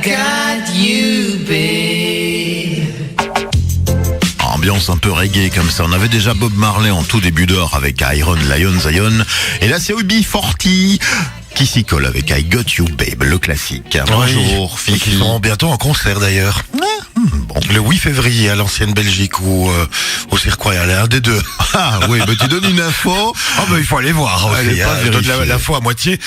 got you, babe. Ambiance un peu reggae comme ça. On avait déjà Bob Marley en tout début d'heure avec Iron Lion Zion. Et là c'est UB40 qui s'y colle avec I Got You Babe, le classique. Bonjour, et qui seront bientôt en concert d'ailleurs. Bon. Le 8 février à l'ancienne Belgique ou au Cirque Royal, un des deux. Ah oui, mais tu donnes une info. Il faut aller voir aussi. Allez, pas Je donne vérifier. l'info à moitié.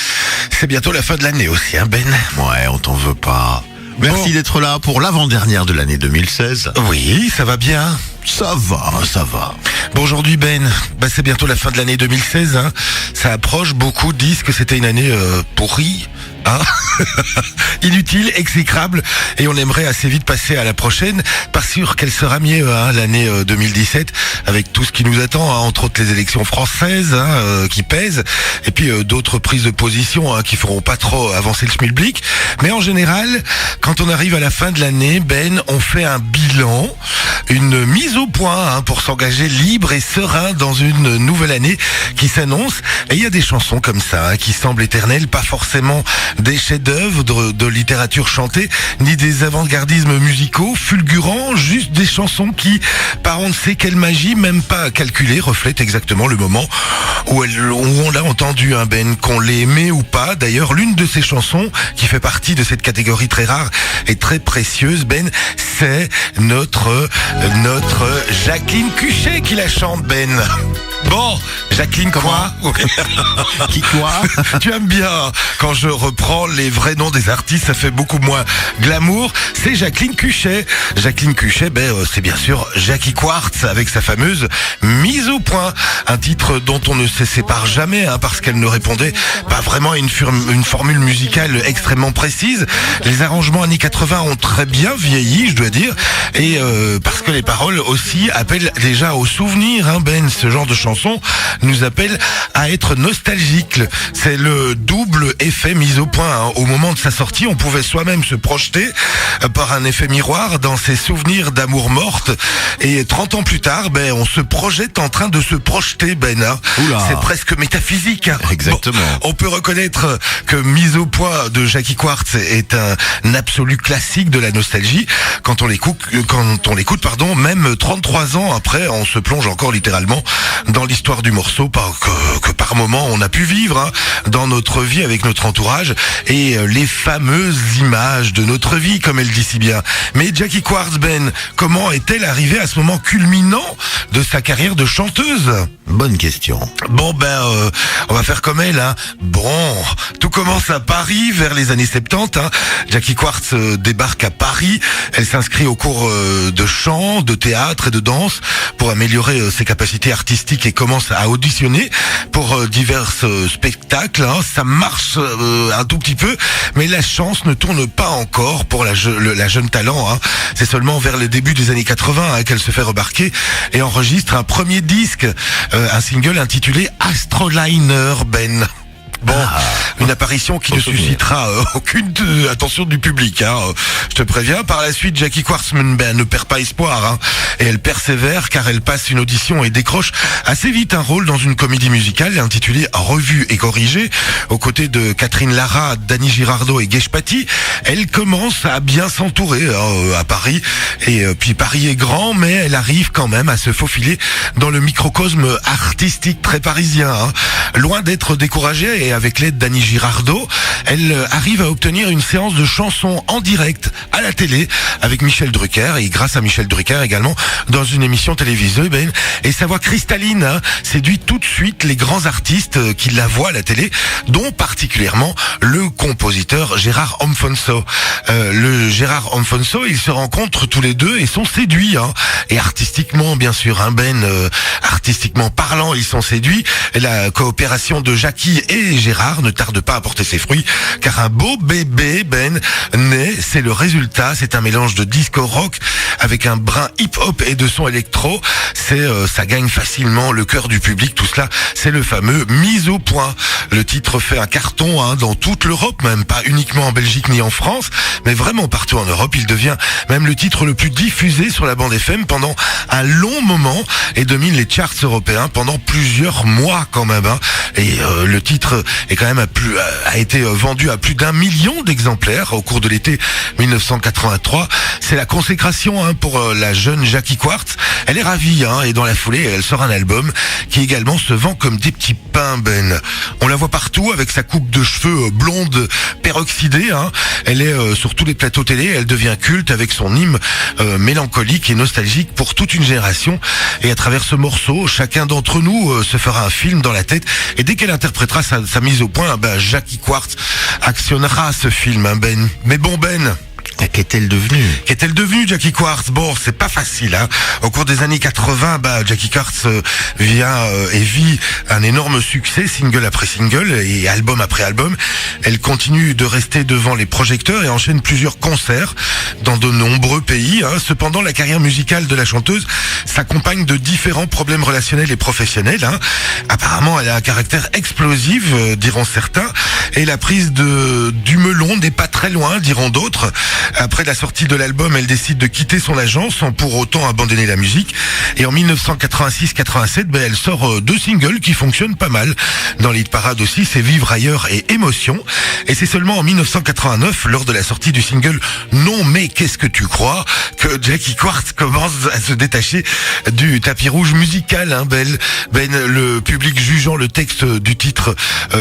C'est bientôt la fin de l'année aussi, Ben. Ouais, on t'en veut pas. Merci d'être là pour l'avant-dernière de l'année 2016. Oui, ça va bien. Ça va. Bon, aujourd'hui, Ben, c'est bientôt la fin de l'année 2016. Hein. Ça approche. Beaucoup disent que c'était une année pourrie. Hein. Inutile, exécrable, et on aimerait assez vite passer à la prochaine. Pas sûr qu'elle sera mieux, l'année 2017, avec tout ce qui nous attend, entre autres les élections françaises qui pèsent, et puis d'autres prises de position qui feront pas trop avancer le schmilblick. Mais en général, quand on arrive à la fin de l'année, Ben, on fait un bilan, une mise au point pour s'engager libre et serein dans une nouvelle année qui s'annonce. Et il y a des chansons comme ça qui semblent éternelles, pas forcément des chefs-d'œuvre de littérature chantée, ni des avant-gardismes musicaux fulgurants, juste des chansons qui, par on ne sait quelle magie, même pas calculée, reflètent exactement le moment où on l'a entendu, Ben, qu'on l'ait aimé ou pas. D'ailleurs, l'une de ces chansons, qui fait partie de cette catégorie très rare et très précieuse, Ben, c'est notre Jacqueline Cuchet qui la chante, Ben. Bon, Jacqueline quoi? Qui quoi? Tu aimes bien quand je reprends les vrais noms des artistes, ça fait beaucoup moins glamour. C'est Jacqueline Cuchet. Jacqueline Cuchet, c'est bien sûr Jackie Quartz avec sa fameuse mise au point. Un titre dont on ne se sépare jamais, parce qu'elle ne répondait pas vraiment à une formule musicale extrêmement précise. Les arrangements années 80 ont très bien vieilli, je dois dire, et parce que les paroles aussi appellent déjà au souvenir, Ben. Ce genre de chanson nous appelle à être nostalgique. C'est le double effet mise au point. Au moment de sa sortie, on pouvait soi-même se projeter par un effet miroir dans ses souvenirs d'amour morte. Et 30 ans plus tard, on se projette en train de se projeter, Ben. Oula. C'est presque métaphysique. Exactement. Bon, on peut reconnaître que Mise au point de Jackie Quartz est un absolu classique de la nostalgie. Quand on l'écoute, même 33 ans après, on se plonge encore littéralement dans l'histoire du morceau que par moment on a pu vivre dans notre vie avec notre entourage et les fameuses images de notre vie, comme elle dit si bien. Mais Jackie Quartz, Ben, comment est-elle arrivée à ce moment culminant de sa carrière de chanteuse? Bonne question. Bon, on va faire comme elle, Bon, tout commence à Paris vers les années 70, Jackie Quartz débarque à Paris. Elle s'inscrit au cours de chant, de théâtre et de danse pour améliorer ses capacités artistiques et commence à auditionner pour divers spectacles. Ça marche un tout petit peu, mais la chance ne tourne pas encore pour la jeune talent. C'est seulement vers le début des années 80 qu'elle se fait remarquer et enregistre un premier disque, un single intitulé Astroliner, Ben. Bon, une apparition qui ne suscitera aucune attention du public, je te préviens. Par la suite, Jackie Quartz ne perd pas espoir, et elle persévère car elle passe une audition et décroche assez vite un rôle dans une comédie musicale intitulée Revue et corrigée, aux côtés de Catherine Lara, Danny Girardot et Gage Paty. Elle commence à bien s'entourer à Paris, et puis Paris est grand, mais elle arrive quand même à se faufiler dans le microcosme artistique très parisien. Loin d'être découragée, et avec l'aide d'Annie Girardot, elle arrive à obtenir une séance de chansons en direct à la télé avec Michel Drucker, et grâce à Michel Drucker également dans une émission télévisée, Ben. Et sa voix cristalline séduit tout de suite les grands artistes qui la voient à la télé, dont particulièrement le compositeur Gérard Alfonso. Le Gérard Alfonso, ils se rencontrent tous les deux et sont séduits, et artistiquement bien sûr, Ben, artistiquement parlant, ils sont séduits. Et la coopération de Jackie et Gérard ne tarde pas à porter ses fruits, car un beau bébé, Ben, naît. C'est le résultat, c'est un mélange de disco rock avec un brin hip-hop et de son électro. Ça gagne facilement le cœur du public. Tout cela, c'est le fameux Mise au point. Le titre fait un carton dans toute l'Europe, même pas uniquement en Belgique ni en France, mais vraiment partout en Europe. Il devient même le titre le plus diffusé sur la bande FM pendant un long moment et domine les charts européens pendant plusieurs mois quand même. Et le titre est quand même a été vendu à plus d'1 million d'exemplaires au cours de l'été 1983. C'est la consécration pour la jeune Jackie Quartz. Elle est ravie et dans la foulée, elle sort un album qui également se vend comme des petits pains, Ben. On la voit partout avec sa coupe de cheveux blonde peroxydée. Elle est sur tous les plateaux télé. Elle devient culte avec son hymne mélancolique et nostalgique pour toute une génération. Et à travers ce morceau, chacun d'entre nous se fera un film dans la tête. Et dès qu'elle interprétera sa mise au point, Jackie Quartz actionnera ce film, Ben. Mais bon, Ben, qu'est-elle devenue? Qu'est-elle devenue, Jackie Quartz? Bon, c'est pas facile. Au cours des années 80, Jackie Quartz vient et vit un énorme succès, single après single et album après album. Elle continue de rester devant les projecteurs et enchaîne plusieurs concerts dans de nombreux pays. Cependant, la carrière musicale de la chanteuse s'accompagne de différents problèmes relationnels et professionnels. Apparemment, elle a un caractère explosif, diront certains, et la prise du melon n'est pas très loin, diront d'autres. Après la sortie de l'album, elle décide de quitter son agent sans pour autant abandonner la musique. Et en 1986-87, elle sort 2 singles qui fonctionnent pas mal. Dans les hit parades aussi, c'est Vivre ailleurs et Émotion. Et c'est seulement en 1989, lors de la sortie du single Non mais qu'est-ce que tu crois, que Jackie Quartz commence à se détacher du tapis rouge musical. Ben, le public jugeant le texte du titre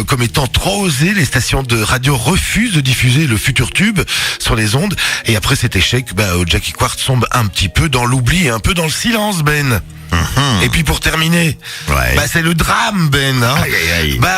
comme étant trop osé, les stations de radio refusent de diffuser le futur tube sur les ondes. Et après cet échec, Jackie Quartz tombe un petit peu dans l'oubli et un peu dans le silence, Ben. Et puis pour terminer, c'est le drame, Ben.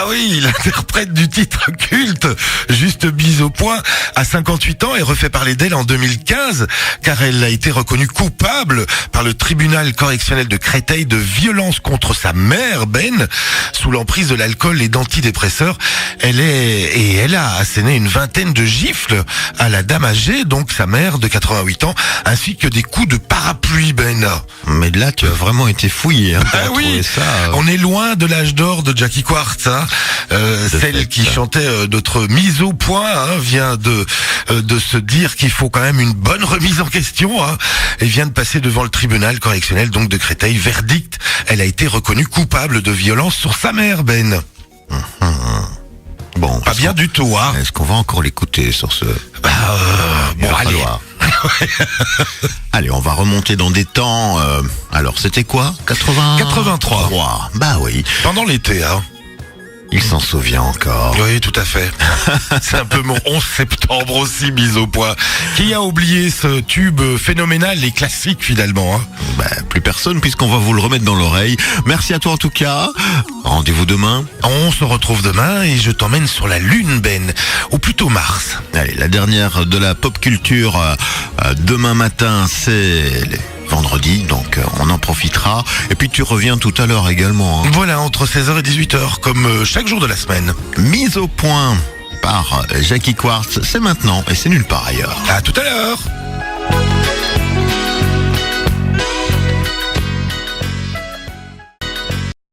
Oui, l'interprète du titre culte, Juste bise au point, à 58 ans et refait parler d'elle en 2015, car elle a été reconnue coupable par le tribunal correctionnel de Créteil de violence contre sa mère, Ben, sous l'emprise de l'alcool et d'antidépresseurs. Elle a asséné une vingtaine de gifles à la dame âgée, donc sa mère de 88 ans, ainsi que des coups de parapluie, Ben. Mais là, tu as vraiment été fouillé. Oui, ça, on est loin de l'âge d'or de Jackie Quartz. Celle qui chantait notre mise au point vient de se dire qu'il faut quand même une bonne remise en question. Et vient de passer devant le tribunal correctionnel donc de Créteil. Verdict, elle a été reconnue coupable de violence sur sa mère, Ben. Bon, pas bien du tout. Est-ce qu'on va encore l'écouter sur ce... Bon, allez. Allez, on va remonter dans des temps. Alors, c'était quoi? 83. Oui. Pendant l'été, Il s'en souvient encore. Oui, tout à fait. C'est un peu mon 11 septembre aussi, mise au point. Qui a oublié ce tube phénoménal et classique finalement? Plus personne, puisqu'on va vous le remettre dans l'oreille. Merci à toi en tout cas. Rendez-vous demain. On se retrouve demain et je t'emmène sur la Lune, Ben. Ou plutôt Mars. Allez, la dernière de la pop culture. Demain matin, c'est... vendredi, donc on en profitera. Et puis tu reviens tout à l'heure également. Voilà, entre 16h et 18h, comme chaque jour de la semaine. Mise au point par Jackie Quartz, c'est maintenant et c'est nulle part ailleurs. À tout à l'heure.